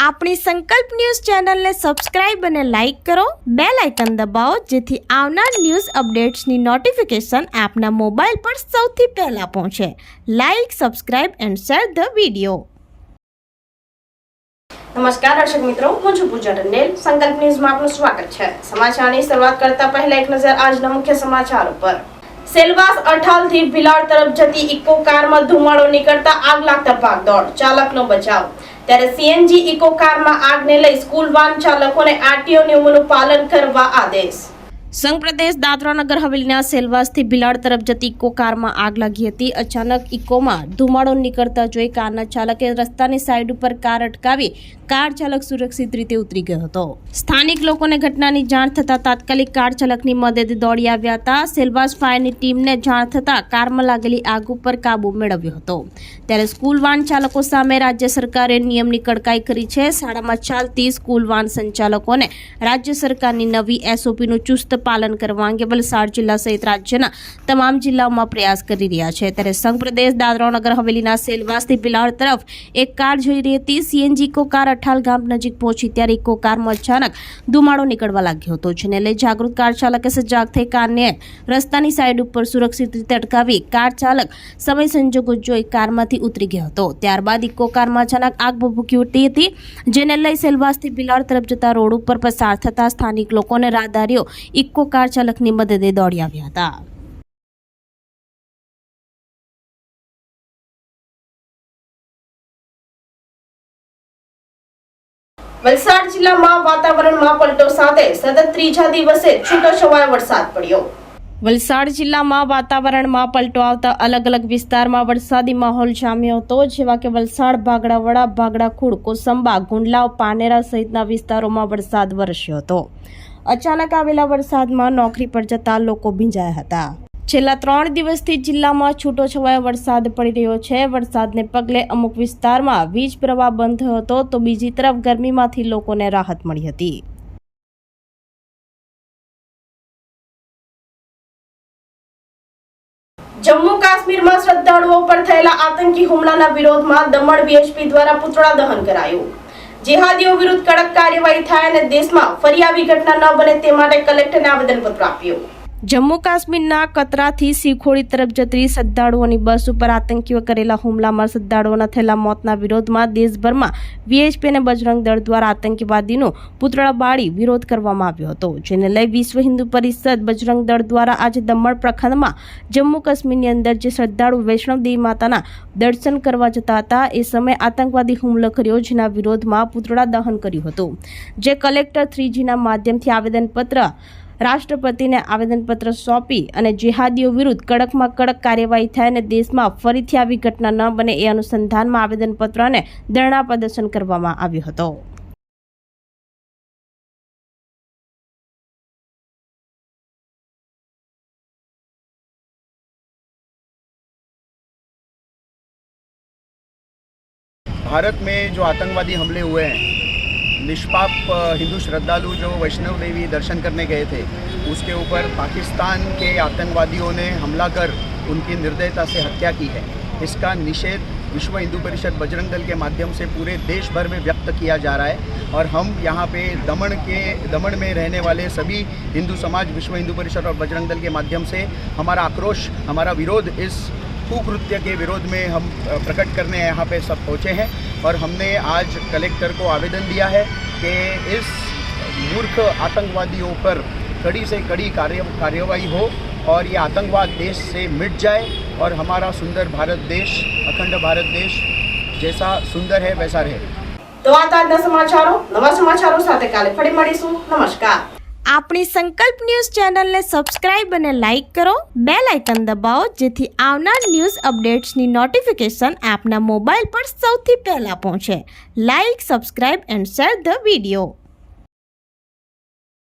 આપણી સંકલ્પ ન્યૂઝ ચેનલને સબસ્ક્રાઇબ અને લાઇક કરો, બેલ આઇકન દબાવો જેથી આવનાર ન્યૂઝ અપડેટ્સની નોટિફિકેશન આપના મોબાઈલ પર સૌથી પહેલા પહોંચે. Like, subscribe and share the video. નમસ્કાર દર્શક મિત્રો, હું છું પૂજા ટંડેલ. સંકલ્પ ન્યૂઝમાં આપનું સ્વાગત છે. સમાચારની શરૂઆત કરતા પહેલા એક નજર આજના મુખ્ય સમાચાર ઉપર. સેલવાસ અઠાલથી ભિલાડ તરફ જતી ઇકો કારમાં ધુમાડો નીકળતા આગ લાગતા ભાગદોડ, ચાલકનો બચાવ. ત્યારે સીએનજી ઇકો કારમાં આગને લઈ સ્કૂલ વાન ચાલકોને આરટીઓ નિયમોનું પાલન કરવા આદેશ. સંઘ પ્રદેશ દાદરા નગર હવેલીના સેલવાસથી ભિલાડ તરફ જતી ઇકો કારમાં આગ લાગી હતી. અચાનક ઇકોમાં ધુમાડો નીકળતા જોઈ કારના ચાલકે રસ્તાની સાઈડ ઉપર કાર અટકાવી કાર ચાલક સુરક્ષિત રીતે ઉતરી ગયો હતો. સ્થાનિક લોકોને ઘટનાની જાણ થતાં તાત્કાલિક કાર ચાલકની મદદે દોડી આવ્યા હતા. સેલવાસ ફાયરની ટીમને જાણ થતાં કારમાં લાગેલી આગ ઉપર કાબુ મેળવ્યો હતો. ત્યારે સ્કૂલ વાન ચાલકો સામે રાજ્ય સરકારે નિયમની કડકાઈ કરી છે. શાળામાં ચાલતી સ્કૂલ વાન સંચાલકોને રાજ્ય સરકારની નવી એસઓપીનું ચુસ્ત પાલન કરવા અંગે વલસાડ જિલ્લા સહિત રાજ્યના તમામ જિલ્લાઓમાં પ્રયાસ કરી રહ્યા છે. ત્યારે સંઘ પ્રદેશ દાદરા નગર હવેલીના સેલવાસથી ભિલાડ તરફ એક કાર જઈ રહી હતી. સીએનજી ઇકો કાર અઠાલ ગામ નજીક પહોંચી ત્યારે ઇકો કારમાં અચાનક ધુમાડો નીકળવા લાગ્યો હતો, જેને લઈ જાગૃત કાર ચાલકે સજાગ થઈ કારને રસ્તાની સાઈડ ઉપર સુરક્ષિત રીતે અટકાવી કાર ચાલક સમય સંજોગો જોઈ કારમાંથી ઉતરી ગયો હતો. ત્યારબાદ ઇકો કારમાં અચાનક આગ ભભૂકી ઉઠી હતી, જેને લઈ સેલવાસથી ભિલાડ તરફ જતા રોડ ઉપર પસાર થતા સ્થાનિક લોકોને રાહદારીઓ ઇકો કાર ચાલકની મદદે દોડી આવ્યા હતા. વલસાડ જિલ્લામાં વાતાવરણમાં પલટો સાથે સતત ત્રીજા દિવસે છૂટોછવાયો વરસાદ પડ્યો. વલસાડ જિલ્લામાં વાતાવરણમાં પલટો આવતા અલગ અલગ વિસ્તારમાં વરસાદી માહોલ જામ્યો હતો, જેવા કે વલસાડ, ભાગડાવડા, ભાગડાખુડ, કોસંબા, ગુંડલાવ, પાનેરા સહિતના વિસ્તારોમાં વરસાદ વરસ્યો હતો. અચાનક આવેલા વરસાદમાં નોકરી પર જતા લોકો ભીંજાયા હતા. છેલ્લા 3 દિવસથી જિલ્લામાં છૂટોછવાયો વરસાદ પડી રહ્યો છે. વરસાદને પગલે અમુક વિસ્તારમાં વીજ પ્રવાહ બંધ થયો હતો, તો બીજી તરફ ગરમીમાંથી લોકોને રાહત મળી હતી. જમ્મુ કાશ્મીરમાં શ્રદ્ધાળુઓ પર થયેલા આતંકી હુમલાના વિરોધમાં દમણ વીએચપી દ્વારા પુતળા દહન કરાયું. જેહાદીઓ વિરુદ્ધ કડક કાર્યવાહી થાય અને દેશમાં ફરી આવી ઘટના ન બને તે માટે કલેક્ટરને આવેદનપત્ર આપ્યું. જમ્મુ કાશ્મીરના કતરાથી શિવખોડી તરફ જતી શ્રદ્ધાળુઓની બસ ઉપર આતંકીઓ કરેલા હુમલામાં શ્રદ્ધાળુઓના થયેલા મોતના વિરોધમાં દેશભરમાં વીએચપી અને બજરંગ દળ દ્વારા આતંકવાદીનો પુતળા બાળી વિરોધ કરવામાં આવ્યો હતો, જેને લઈ વિશ્વ હિન્દુ પરિષદ બજરંગ દળ દ્વારા આજે દમણ પ્રખંડમાં જમ્મુ કાશ્મીરની અંદર જે શ્રદ્ધાળુ વૈષ્ણવ દેવી માતાના દર્શન કરવા જતા હતા એ સમયે આતંકવાદી હુમલો કર્યો, જેના વિરોધમાં પુતળા દહન કર્યું હતું. જે કલેક્ટર 3Gના માધ્યમથી આવેદનપત્ર રાષ્ટ્રપતિને આવેદનપત્ર સોંપી અને જેહાદીઓ વિરુદ્ધ કડકમાં કડક કાર્યવાહી થાય અને દેશમાં ફરીથી આવી ઘટના ન બને એ અનુસંધાનમાં આવેદનપત્ર અને ધરણા પ્રદર્શન કરવામાં આવ્યો હતો. भारत में जो आतंकवादी हमले हुए हैं, निष्पाप हिंदू श्रद्धालु जो वैष्णव देवी दर्शन करने गए थे, उसके ऊपर पाकिस्तान के आतंकवादियों ने हमला कर उनकी निर्दयता से हत्या की है. इसका निषेध विश्व हिंदू परिषद बजरंग दल के माध्यम से पूरे देश भर में व्यक्त किया जा रहा है. और हम यहाँ पे दमन में रहने वाले सभी हिंदू समाज विश्व हिंदू परिषद और बजरंग दल के माध्यम से हमारा आक्रोश, हमारा विरोध इस कुकृत्य के विरोध में हम प्रकट करने यहाँ पे सब पहुँचे हैं. और हमने आज कलेक्टर को आवेदन दिया है कि इस मूर्ख आतंकवादियों पर कड़ी से कड़ी कार्यवाही हो और ये आतंकवाद देश से मिट जाए और हमारा सुंदर भारत देश, अखंड भारत देश जैसा सुंदर है वैसा रहे. તો આ આજના સમાચારો. નવા સમાચારો સાથે કાલે ફરી મળીશું. નમસ્કાર. આપણી સંકલ્પ ન્યૂઝ ચેનલને સબસ્ક્રાઇબ અને લાઇક કરો, બેલ આઇકન દબાવો જેથી આવનાર ન્યૂઝ અપડેટ્સની નોટિફિકેશન આપના મોબાઈલ પર સૌથી પહેલા પહોંચે. Like, subscribe and share the video.